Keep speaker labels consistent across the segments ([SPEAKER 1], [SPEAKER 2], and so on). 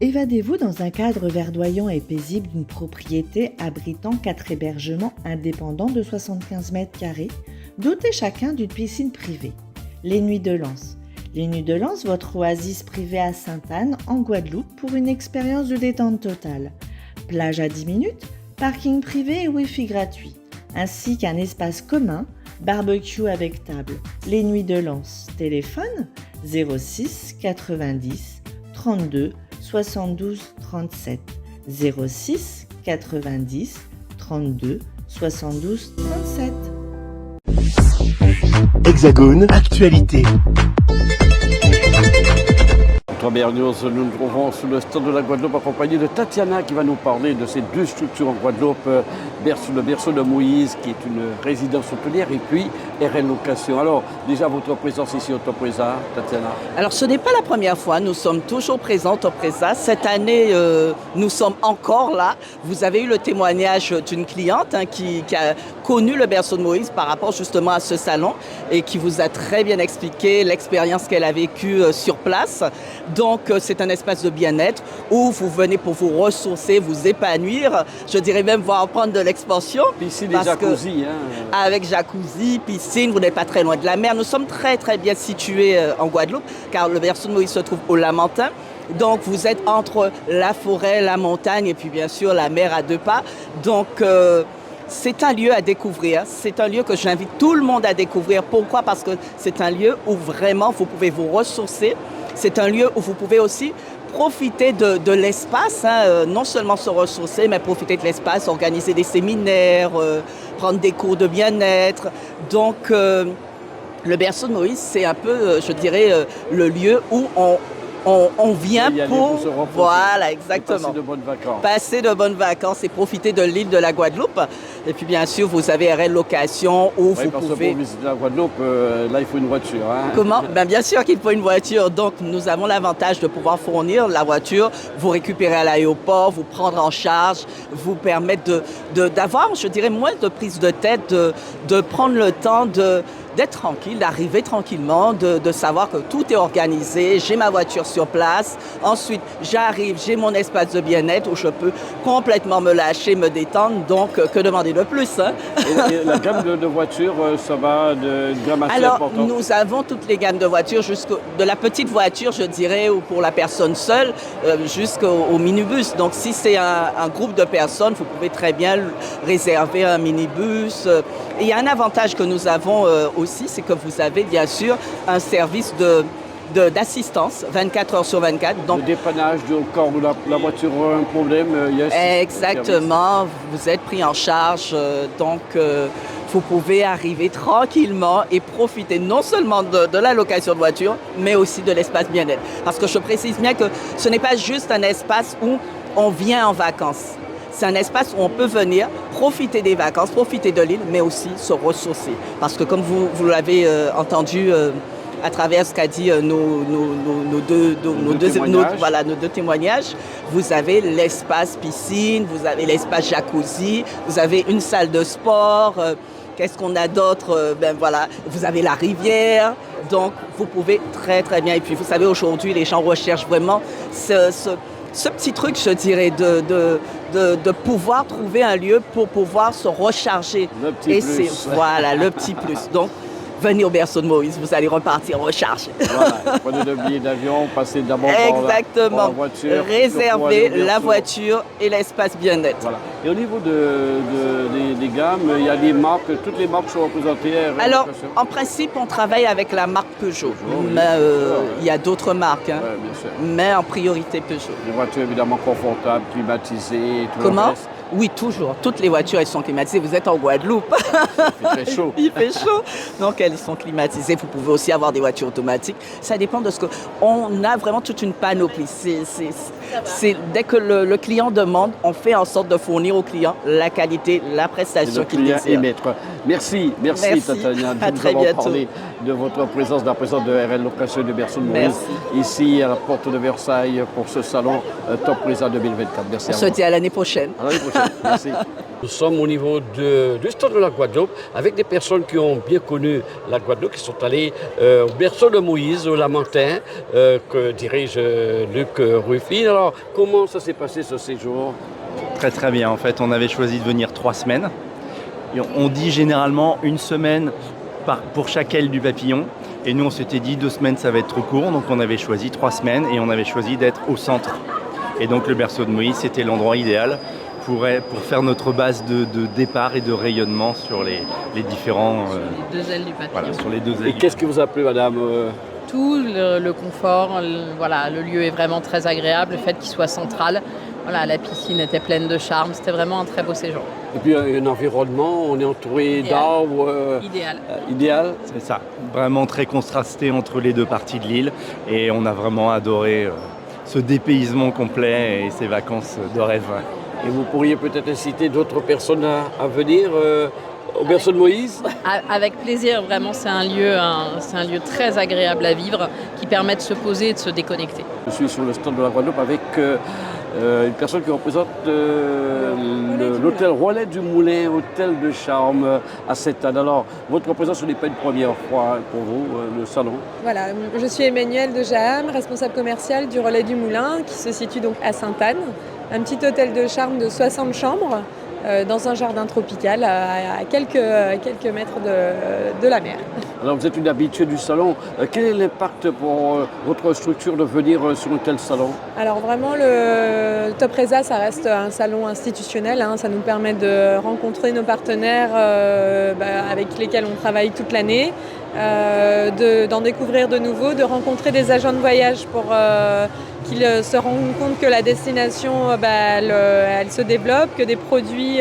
[SPEAKER 1] Évadez-vous dans un cadre verdoyant et paisible d'une propriété abritant 4 hébergements indépendants de 75 mètres carrés, dotés chacun d'une piscine privée. Les Nuits de Lens. Les Nuits de Lens, votre oasis privée à Sainte-Anne, en Guadeloupe, pour une expérience de détente totale. Plage à 10 minutes, parking privé et Wi-Fi gratuit, ainsi qu'un espace commun, barbecue avec table. Les Nuits de Lens. Téléphone 06 90 32 72 37. 06 90 32 72 37.
[SPEAKER 2] Hexagone, actualité.
[SPEAKER 3] Bienvenue, nous nous trouvons sous le stand de la Guadeloupe accompagné de Tatiana qui va nous parler de ces deux structures en Guadeloupe, le berceau de Moïse qui est une résidence hôtelière et puis RL Location. Alors déjà votre présence ici au Topresa, Tatiana.
[SPEAKER 4] Alors ce n'est pas la première fois, nous sommes toujours présents au Topresa. Cette année nous sommes encore là. Vous avez eu le témoignage d'une cliente qui a connu le berceau de Moïse par rapport justement à ce salon et qui vous a très bien expliqué l'expérience qu'elle a vécue sur place. Donc, c'est un espace de bien-être où vous venez pour vous ressourcer, vous épanouir. Je dirais même voir prendre de l'expansion.
[SPEAKER 3] Piscine et jacuzzi.
[SPEAKER 4] Avec jacuzzi, piscine, vous n'êtes pas très loin de la mer. Nous sommes très, très bien situés en Guadeloupe, car le berceau de Moïse se trouve au Lamentin. Donc, vous êtes entre la forêt, la montagne et puis bien sûr la mer à 2 pas. Donc, c'est un lieu à découvrir. C'est un lieu que j'invite tout le monde à découvrir. Pourquoi? Parce que c'est un lieu où vraiment vous pouvez vous ressourcer. C'est un lieu où vous pouvez aussi profiter de l'espace, non seulement se ressourcer, mais profiter de l'espace, organiser des séminaires, prendre des cours de bien-être. Donc, le berceau de Moïse, c'est un peu, je dirais, le lieu où on vient pour
[SPEAKER 3] se reposer.
[SPEAKER 4] Voilà, exactement.
[SPEAKER 3] Passer de bonnes vacances.
[SPEAKER 4] Passer de bonnes vacances et profiter de l'île de la Guadeloupe. Et puis bien sûr, vous avez RL Location où vous
[SPEAKER 3] parce
[SPEAKER 4] pouvez...
[SPEAKER 3] que pour visiter la Guadeloupe, là il faut une voiture.
[SPEAKER 4] Comment? Bien sûr qu'il faut une voiture. Donc nous avons l'avantage de pouvoir fournir la voiture, vous récupérer à l'aéroport, vous prendre en charge, vous permettre d'avoir, je dirais, moins de prise de tête, de prendre le temps d'être tranquille, d'arriver tranquillement, de savoir que tout est organisé, j'ai ma voiture sur place. Ensuite, j'arrive, j'ai mon espace de bien-être où je peux complètement me lâcher, me détendre. Donc, que demander de plus
[SPEAKER 3] Et la gamme de voitures, ça va de gamme assez importante?
[SPEAKER 4] Alors, nous avons toutes les gammes de voitures, de la petite voiture, je dirais, ou pour la personne seule, jusqu'au minibus. Donc, si c'est un groupe de personnes, vous pouvez très bien réserver un minibus. Et il y a un avantage que nous avons aussi, c'est que vous avez bien sûr un service d'assistance 24 heures sur 24. Donc,
[SPEAKER 3] le dépannage quand la voiture a un problème,
[SPEAKER 4] exactement, vous êtes pris en charge, donc vous pouvez arriver tranquillement et profiter non seulement de la location de voiture, mais aussi de l'espace bien-être. Parce que je précise bien que ce n'est pas juste un espace où on vient en vacances. C'est un espace où on peut venir profiter des vacances, profiter de l'île, mais aussi se ressourcer. Parce que comme vous l'avez entendu à travers ce qu'a dit nos deux témoignages, vous avez l'espace piscine, vous avez l'espace jacuzzi, vous avez une salle de sport. Qu'est-ce qu'on a d'autre? Vous avez la rivière. Donc, vous pouvez très, très bien. Et puis, vous savez, aujourd'hui, les gens recherchent vraiment ce petit truc, je dirais, de pouvoir trouver un lieu pour pouvoir se recharger.
[SPEAKER 3] Le petit plus.
[SPEAKER 4] Voilà, le petit plus. Donc, venez au berceau de Moïse, vous allez repartir recharger.
[SPEAKER 3] Voilà, prenez le billet d'avion, passez d'abord par la voiture.
[SPEAKER 4] Réservez la voiture et l'espace bien-être.
[SPEAKER 3] Voilà. Et au niveau des gammes, il y a des marques, toutes les marques sont représentées.
[SPEAKER 4] Alors, en principe, on travaille avec la marque Peugeot. Mais il y a d'autres marques,
[SPEAKER 3] bien sûr.
[SPEAKER 4] Mais en priorité Peugeot.
[SPEAKER 3] Des voitures évidemment confortables, climatisées.
[SPEAKER 4] Comment? Oui, toujours. Toutes les voitures, elles sont climatisées. Vous êtes en Guadeloupe.
[SPEAKER 3] Il fait chaud.
[SPEAKER 4] Il fait chaud. Donc, elles sont climatisées. Vous pouvez aussi avoir des voitures automatiques. Ça dépend de ce que... On a vraiment toute une panoplie. Dès que le client demande, on fait en sorte de fournir au client la qualité, la prestation qu'il désire.
[SPEAKER 3] Et maître. Merci Tatiana.
[SPEAKER 4] À très bientôt.
[SPEAKER 3] Parlé de votre présence, de la présence de RL Location de berceau de Moïse, ici à la porte de Versailles pour ce salon Topresa 2024. Merci.
[SPEAKER 4] On se dit à l'année prochaine.
[SPEAKER 3] À l'année prochaine. Merci. Nous sommes au niveau du stade de la Guadeloupe avec des personnes qui ont bien connu la Guadeloupe, qui sont allées au berceau de Moïse, au Lamentin, que dirige Luc Ruffin. Alors, comment ça s'est passé ce séjour?
[SPEAKER 5] Très très bien, en fait on avait choisi de venir 3 semaines. Et on dit généralement 1 semaine pour chaque aile du papillon. Et nous on s'était dit 2 semaines ça va être trop court, donc on avait choisi 3 semaines et on avait choisi d'être au centre. Et donc le berceau de Moïse c'était l'endroit idéal pour faire notre base de départ et de rayonnement sur les différents...
[SPEAKER 6] les 2 ailes du papillon.
[SPEAKER 5] Voilà, sur les 2 ailes.
[SPEAKER 3] Et qu'est-ce qui vous a plu, madame?
[SPEAKER 6] Tout, le confort, voilà, le lieu est vraiment très agréable, le fait qu'il soit central. Voilà, la piscine était pleine de charme, c'était vraiment un très beau séjour.
[SPEAKER 3] Et puis un environnement, on est entouré d'arbres. Idéal.
[SPEAKER 5] C'est ça, vraiment très contrasté entre les 2 parties de l'île. Et on a vraiment adoré ce dépaysement complet et ces vacances de rêve.
[SPEAKER 3] Et vous pourriez peut-être inciter d'autres personnes à venir au berceau de Moïse?
[SPEAKER 6] Avec plaisir, vraiment, c'est un lieu très agréable à vivre qui permet de se poser et de se déconnecter.
[SPEAKER 3] Je suis sur le stand de la Guadeloupe avec une personne qui représente l'hôtel Relais du Moulin, hôtel de charme à Sainte-Anne. Alors, votre présence ce n'est pas une première fois pour vous, le salon?
[SPEAKER 7] Voilà, je suis Emmanuelle de Jaham, responsable commerciale du Relais du Moulin, qui se situe donc à Sainte-Anne. Un petit hôtel de charme de 60 chambres dans un jardin tropical à quelques mètres de la mer.
[SPEAKER 3] Alors vous êtes une habituée du salon. Quel est l'impact pour votre structure de venir sur un tel salon?
[SPEAKER 7] Alors vraiment, le Topresa, ça reste un salon institutionnel. Ça nous permet de rencontrer nos partenaires avec lesquels on travaille toute l'année, d'en découvrir de nouveaux, de rencontrer des agents de voyage pour qu'ils se rendent compte que la destination elle se développe, que des produits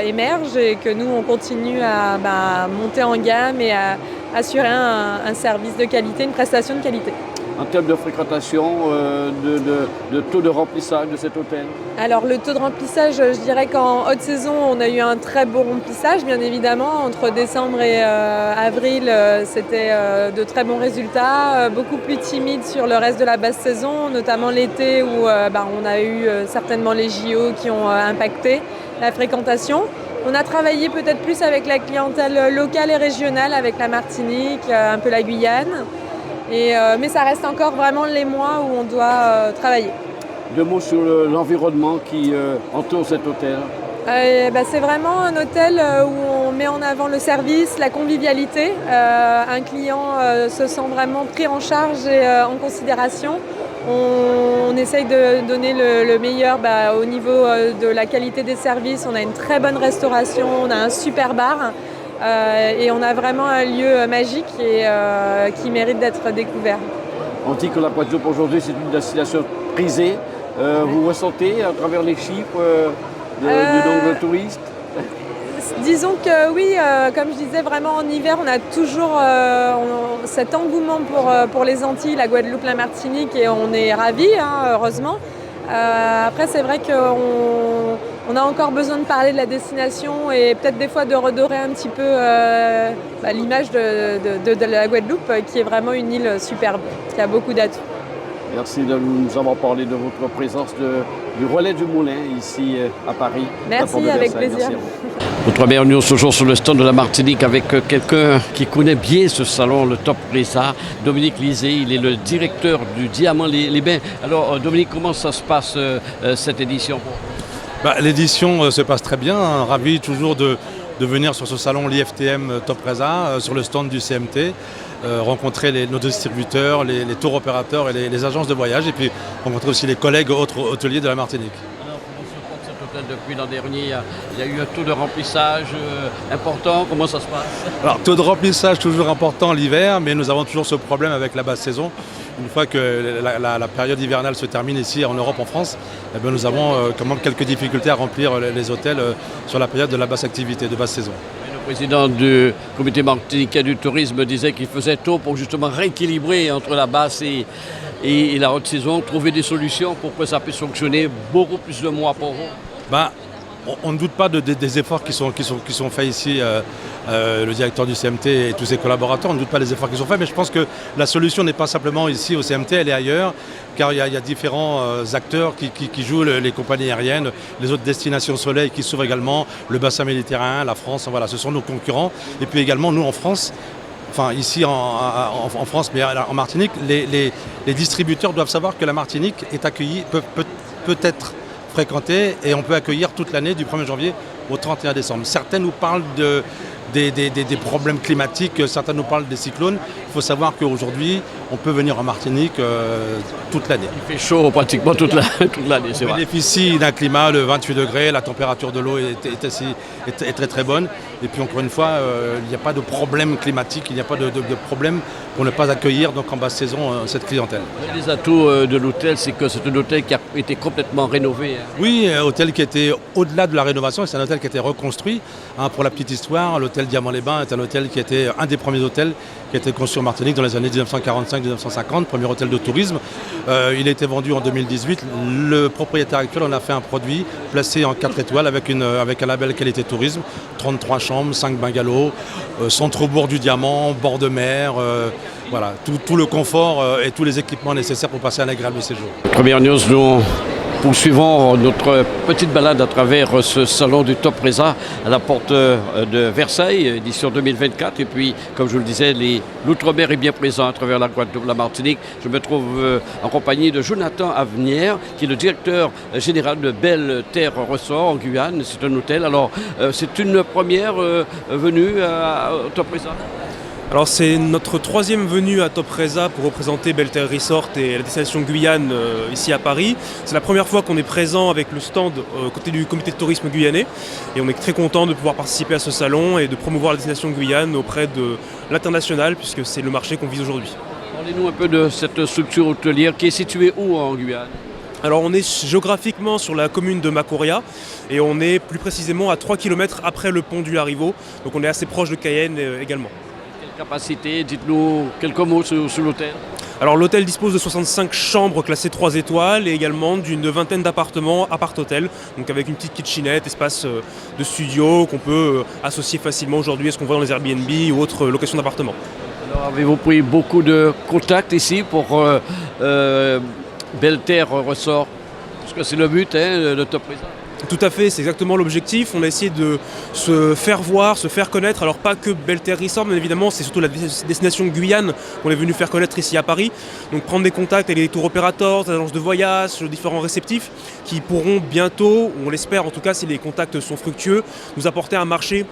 [SPEAKER 7] émergent et que nous on continue à monter en gamme et à assurer un service de qualité, une prestation de qualité.
[SPEAKER 3] En termes de fréquentation, de taux de remplissage de cet hôtel?
[SPEAKER 7] Alors le taux de remplissage, je dirais qu'en haute saison, on a eu un très beau remplissage, bien évidemment. Entre décembre et avril, c'était de très bons résultats. Beaucoup plus timide sur le reste de la basse saison, notamment l'été où on a eu certainement les JO qui ont impacté la fréquentation. On a travaillé peut-être plus avec la clientèle locale et régionale, avec la Martinique, un peu la Guyane. Mais ça reste encore vraiment les mois où on doit travailler.
[SPEAKER 3] 2 mots sur l'environnement qui entoure cet hôtel.
[SPEAKER 7] C'est vraiment un hôtel où on met en avant le service, la convivialité. Un client se sent vraiment pris en charge et en considération. On essaye de donner le meilleur au niveau de la qualité des services. On a une très bonne restauration, on a un super bar. Et on a vraiment un lieu magique et qui mérite d'être découvert.
[SPEAKER 3] On dit que la Guadeloupe aujourd'hui c'est une destination prisée. Vous ressentez à travers les chiffres du nombre de touristes?
[SPEAKER 7] Disons que oui, comme je disais, vraiment en hiver, on a toujours cet engouement pour les Antilles, la Guadeloupe, la Martinique, et on est ravis, heureusement. Après, c'est vrai qu'on a encore besoin de parler de la destination et peut-être des fois de redorer un petit peu l'image de la Guadeloupe, qui est vraiment une île superbe, qui a beaucoup d'atouts.
[SPEAKER 3] Merci de nous avoir parlé de votre présence du Relais du Moulin ici à Paris.
[SPEAKER 7] Merci, avec plaisir.
[SPEAKER 3] Notre bienvenue toujours sur le stand de la Martinique avec quelqu'un qui connaît bien ce salon, le Topresa, Dominique Lisée. Il est le directeur du Diamant Les Bains. Alors Dominique, comment ça se passe cette édition?
[SPEAKER 8] L'édition se passe très bien. Ravi toujours de venir sur ce salon l'IFTM Topresa, sur le stand du CMT. Rencontrer nos distributeurs, les tours opérateurs et les agences de voyage, et puis rencontrer aussi les collègues autres hôteliers de la Martinique.
[SPEAKER 3] Alors, comment se porte cet hôtel depuis l'an dernier? Il y a eu un taux de remplissage important. Comment ça se passe?
[SPEAKER 8] Alors, taux de remplissage toujours important l'hiver, mais nous avons toujours ce problème avec la basse saison. Une fois que la période hivernale se termine ici en Europe, en France, nous avons quand même quelques difficultés à remplir les hôtels sur la période de la basse activité, de basse saison.
[SPEAKER 3] Le président du comité martiniquais du tourisme disait qu'il faisait tôt pour justement rééquilibrer entre la basse et la haute saison, trouver des solutions pour que ça puisse fonctionner beaucoup plus de mois pour vous.
[SPEAKER 8] on ne doute pas des efforts qui sont faits ici, le directeur du CMT et tous ses collaborateurs, on ne doute pas des efforts qui sont faits, mais je pense que la solution n'est pas simplement ici au CMT, elle est ailleurs, car il y a différents acteurs qui jouent, les compagnies aériennes, les autres destinations soleil qui s'ouvrent également, le bassin méditerranéen, la France, voilà, ce sont nos concurrents. Et puis également, nous en France, enfin ici en France, mais en Martinique, les distributeurs doivent savoir que la Martinique est accueillie, peut être fréquentée et on peut accueillir toute l'année du 1er janvier au 31 décembre. Certains nous parlent des problèmes climatiques, certains nous parlent des cyclones. Il faut savoir qu'aujourd'hui, on peut venir en Martinique toute l'année.
[SPEAKER 3] Il fait chaud pratiquement toute l'année, c'est
[SPEAKER 8] vrai. On bénéficie d'un climat de 28 degrés, la température de l'eau est très très bonne. Et puis encore une fois, il n'y a pas de problème climatique, il n'y a pas de problème pour ne pas accueillir donc en basse saison cette clientèle.
[SPEAKER 3] Les atouts de l'hôtel, c'est que c'est un hôtel qui a été complètement rénové.
[SPEAKER 8] Oui, un hôtel qui était au-delà de la rénovation, c'est un hôtel qui a été reconstruit. Pour la petite histoire, l'hôtel Diamant-les-Bains est un hôtel qui était un des premiers hôtels qui a été construit en Martinique dans les années 1945-1950, premier hôtel de tourisme. Il a été vendu en 2018. Le propriétaire actuel en a fait un produit placé en 4 étoiles avec un label qualité tourisme, 33 chambres, 5 bungalows, centre-bourg du Diamant, bord de mer, voilà, tout le confort et tous les équipements nécessaires pour passer un agréable séjour.
[SPEAKER 3] Première news, nous poursuivons notre petite balade à travers ce salon du Top Reza à la porte de Versailles, édition 2024. Et puis, comme je vous le disais, l'outre-mer est bien présent à travers la Guadeloupe, la Martinique. Je me trouve en compagnie de Jonathan Avenière, qui est le directeur général de Belle Terre Ressort en Guyane. C'est un hôtel. Alors, c'est une première venue au Top Reza.
[SPEAKER 9] Alors c'est notre 3e venue à Top Reza pour représenter Belle Terre Resort et la destination Guyane ici à Paris. C'est la première fois qu'on est présent avec le stand côté du comité de tourisme guyanais et on est très content de pouvoir participer à ce salon et de promouvoir la destination Guyane auprès de l'international puisque c'est le marché qu'on vise aujourd'hui.
[SPEAKER 3] Parlez-nous un peu de cette structure hôtelière qui est située où en Guyane ?
[SPEAKER 9] Alors on est géographiquement sur la commune de Macoria et on est plus précisément à 3 km après le pont du Larivot, donc on est assez proche de Cayenne également.
[SPEAKER 3] Capacité, dites-nous quelques mots sur l'hôtel.
[SPEAKER 9] Alors l'hôtel dispose de 65 chambres classées 3 étoiles et également d'une vingtaine d'appartements appart-hôtel, donc avec une petite kitchenette, espace de studio qu'on peut associer facilement aujourd'hui à ce qu'on voit dans les Airbnb ou autres locations d'appartements.
[SPEAKER 3] Alors avez-vous pris beaucoup de contacts ici pour Belle Terre Ressort ? Parce que c'est le but de Top Reza.
[SPEAKER 9] Tout à fait, c'est exactement l'objectif. On a essayé de se faire voir, se faire connaître. Alors pas que Belle Terre Resort, mais évidemment c'est surtout la destination Guyane qu'on est venu faire connaître ici à Paris. Donc prendre des contacts avec les tour opérateurs, les agences de voyage, les différents réceptifs qui pourront bientôt, on l'espère en tout cas si les contacts sont fructueux, nous apporter un marché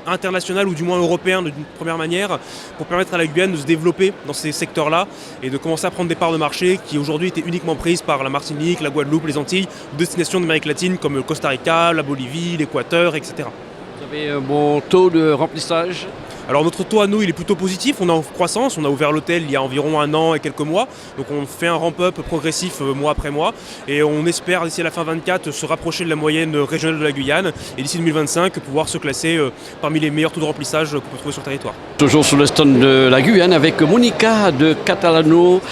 [SPEAKER 9] international ou du moins européen d'une première manière pour permettre à la Guyane de se développer dans ces secteurs-là et de commencer à prendre des parts de marché qui aujourd'hui étaient uniquement prises par la Martinique, la Guadeloupe, les Antilles, destinations d'Amérique latine comme le Costa Rica, la Bolivie, l'Équateur, etc.
[SPEAKER 3] Vous avez un bon taux de remplissage ?
[SPEAKER 9] Alors notre taux à nous il est plutôt positif, on est en croissance, on a ouvert l'hôtel il y a environ 1 an et quelques mois, donc on fait un ramp-up progressif mois après mois et on espère d'ici à la fin 2024 se rapprocher de la moyenne régionale de la Guyane et d'ici 2025 pouvoir se classer parmi les meilleurs taux de remplissage qu'on peut trouver sur le territoire.
[SPEAKER 3] Toujours sur le stand de la Guyane avec Monica de Catalano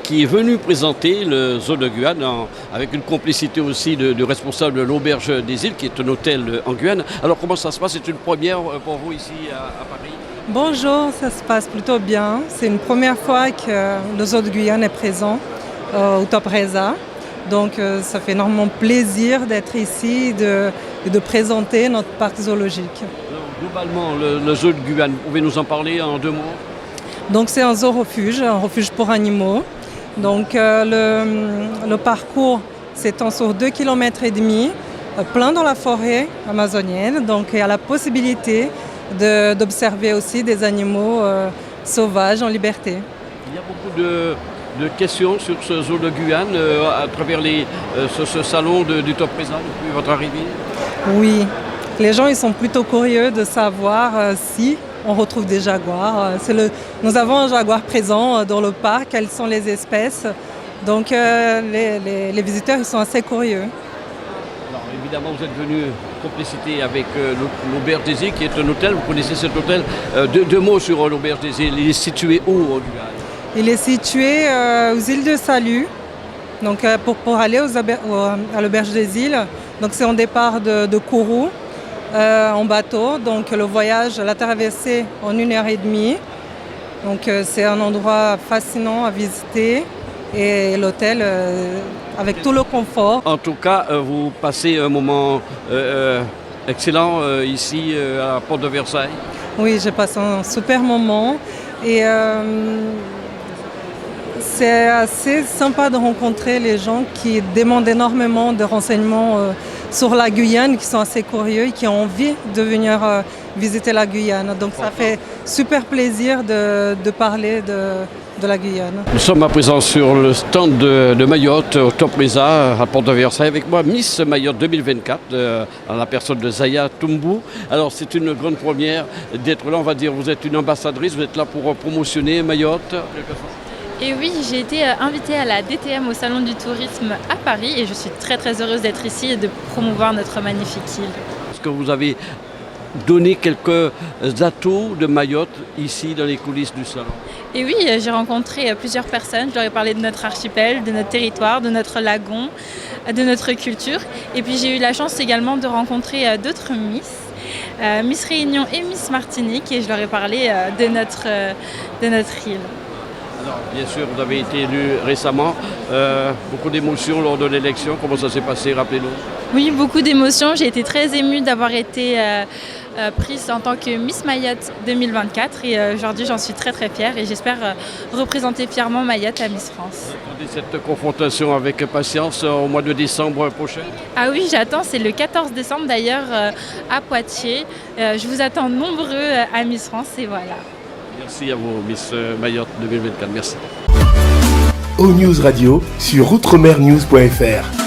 [SPEAKER 3] qui est venue présenter le zoo de Guyane avec une complicité aussi du responsable de l'Auberge des Îles qui est un hôtel en Guyane. Alors comment ça se passe? C'est une première pour vous ici à Paris?
[SPEAKER 10] Bonjour, ça se passe plutôt bien. C'est une première fois que le zoo de Guyane est présent au Top Reza. Donc ça fait énormément plaisir d'être ici et de présenter notre parc zoologique.
[SPEAKER 3] Alors, globalement, le zoo de Guyane, vous pouvez nous en parler en 2 mots?
[SPEAKER 10] Donc c'est un zoo-refuge, un refuge pour animaux. Donc le parcours s'étend sur 2,5 km, plein dans la forêt amazonienne. Donc il y a la possibilité d'observer aussi des animaux sauvages en liberté.
[SPEAKER 3] Il y a beaucoup de questions sur ce zoo de Guyane à travers ce salon du Top Reza depuis votre arrivée?
[SPEAKER 10] Oui, les gens ils sont plutôt curieux de savoir si on retrouve des jaguars. Nous avons un jaguar présent dans le parc, quelles sont les espèces. Donc les visiteurs ils sont assez curieux.
[SPEAKER 3] Alors évidemment vous êtes venu en complicité avec l'Auberge des Îles qui est un hôtel, vous connaissez cet hôtel. 2 mots sur l'Auberge des Îles, il est situé où au Guyane?
[SPEAKER 10] Il est situé aux îles de Salut, Donc pour aller à l'auberge des îles, donc c'est un départ de Kourou en bateau. Donc le voyage, la traversée en 1h30. Donc c'est un endroit fascinant à visiter et l'hôtel avec tout le confort.
[SPEAKER 3] En tout cas, vous passez un moment excellent ici à la porte de Versailles.
[SPEAKER 10] Oui, j'ai passé un super moment et c'est assez sympa de rencontrer les gens qui demandent énormément de renseignements sur la Guyane, qui sont assez curieux et qui ont envie de venir visiter la Guyane. Donc ça fait super plaisir de parler de la Guyane.
[SPEAKER 3] Nous sommes à présent sur le stand de Mayotte, au Top Reza, à Porte de Versailles, avec moi, Miss Mayotte 2024, en la personne de Zaya Toumbou. Alors c'est une grande première d'être là, on va dire, vous êtes une ambassadrice, vous êtes là pour promotionner Mayotte.
[SPEAKER 11] Et oui, j'ai été invitée à la DTM au Salon du Tourisme à Paris et je suis très très heureuse d'être ici et de promouvoir notre magnifique île.
[SPEAKER 3] Est-ce que vous avez donné quelques atouts de Mayotte ici dans les coulisses du salon?
[SPEAKER 11] Et oui, j'ai rencontré plusieurs personnes, je leur ai parlé de notre archipel, de notre territoire, de notre lagon, de notre culture. Et puis j'ai eu la chance également de rencontrer d'autres Miss, Miss Réunion et Miss Martinique, et je leur ai parlé de notre île.
[SPEAKER 3] Alors, bien sûr, vous avez été élu récemment. Beaucoup d'émotions lors de l'élection. Comment ça s'est passé? Rappelez-nous.
[SPEAKER 11] Oui, beaucoup d'émotions. J'ai été très émue d'avoir été prise en tant que Miss Mayotte 2024. Et aujourd'hui, j'en suis très très fière et j'espère représenter fièrement Mayotte à Miss France.
[SPEAKER 3] Vous attendez cette confrontation avec patience au mois de décembre prochain?
[SPEAKER 11] Ah oui, j'attends. C'est le 14 décembre d'ailleurs à Poitiers. Je vous attends nombreux à Miss France et voilà.
[SPEAKER 3] Merci à vous, Miss Mayotte 2024. Merci.
[SPEAKER 2] O-News Radio sur outremernews.fr.